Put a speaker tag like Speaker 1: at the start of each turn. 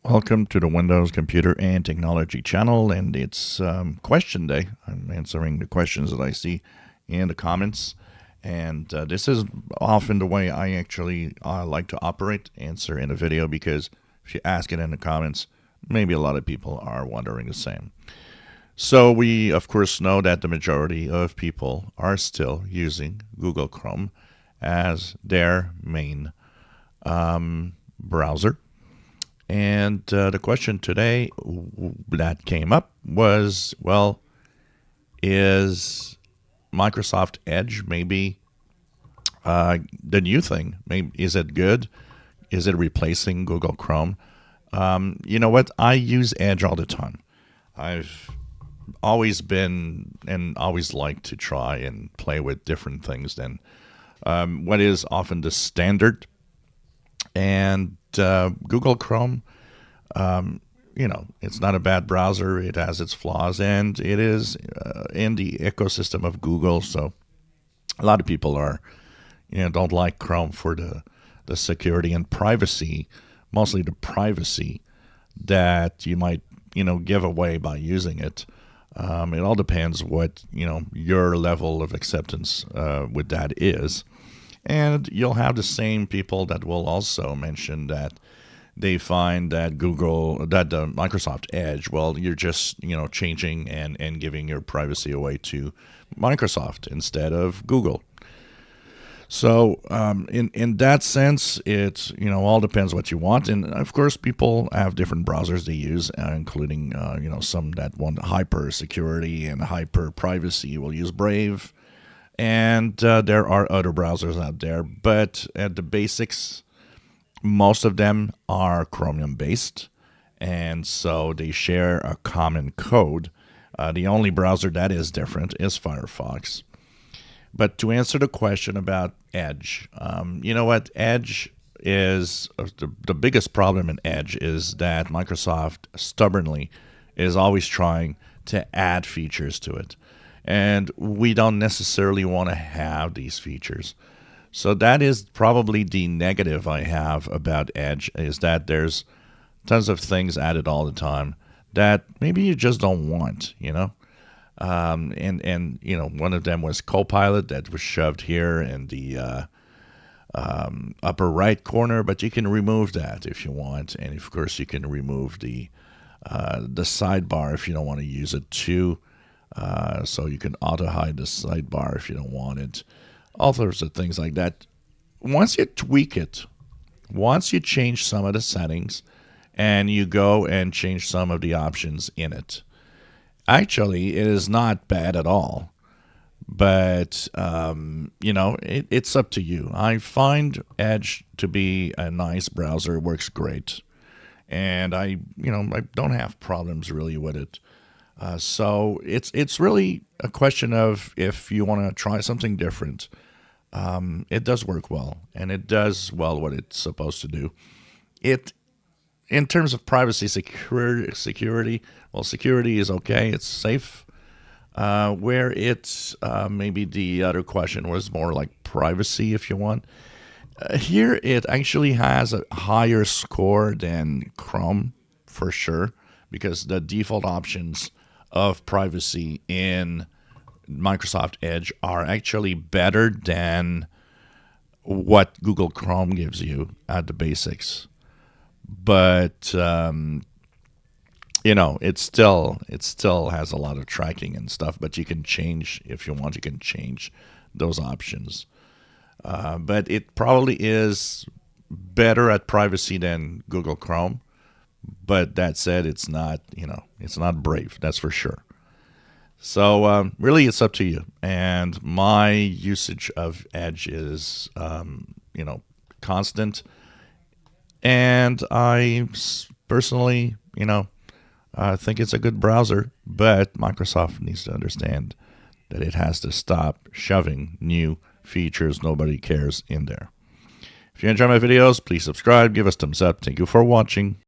Speaker 1: Welcome to the Windows Computer and Technology channel, and it's question day. I'm answering the questions that I see in the comments, and this is often the way I actually like to operate, answer in a video, because if you ask it in the comments, maybe a lot of people are wondering the same. So we, of course, know that the majority of people are still using Google Chrome as their main browser. And the question today that came up was, well, is Microsoft Edge maybe the new thing? Maybe, is it good? Is it replacing Google Chrome? You know what? I use Edge all the time. I've always been and always liked to try and play with different things than what is often the standard. And Google Chrome, it's not a bad browser. It has its flaws, and it is in the ecosystem of Google. So a lot of people don't like Chrome for the security and privacy, mostly the privacy that you might, give away by using it. It all depends what, your level of acceptance with that is. And you'll have the same people that will also mention that they find that the Microsoft Edge, well, you're just, changing and giving your privacy away to Microsoft instead of Google. So in that sense, it's, all depends what you want. And of course, people have different browsers they use, including, some that want hyper security and hyper privacy will use Brave. And there are other browsers out there, but at the basics, most of them are Chromium based, and so they share a common code. The only browser that is different is Firefox. But to answer the question about Edge, you know what? Edge is the biggest problem in Edge is that Microsoft stubbornly is always trying to add features to it. And we don't necessarily want to have these features. So that is probably the negative I have about Edge, is that there's tons of things added all the time that maybe you just don't want, and one of them was Copilot that was shoved here in the upper right corner, but you can remove that if you want. And of course, you can remove the sidebar if you don't want to use it too. So you can auto hide the sidebar if you don't want it. All sorts of things like that. Once you tweak it, once you change some of the settings, and you go and change some of the options in it, actually, it is not bad at all. But it's up to you. I find Edge to be a nice browser. It works great, and I don't have problems really with it. So it's really a question of if you want to try something different. It does work well, and it does well what it's supposed to do. It, in terms of privacy, security, well, security is okay. It's safe. Where it's maybe the other question was more like privacy, if you want. Here, it actually has a higher score than Chrome for sure, because the default options of privacy in Microsoft Edge are actually better than what Google Chrome gives you at the basics. But it still has a lot of tracking and stuff. But you can change if you want. You can change those options. But it probably is better at privacy than Google Chrome. But that said, it's not Brave, that's for sure. So really, it's up to you. And my usage of Edge is, constant. And I personally, think it's a good browser. But Microsoft needs to understand that it has to stop shoving new features nobody cares in there. If you enjoy my videos, please subscribe, give us thumbs up. Thank you for watching.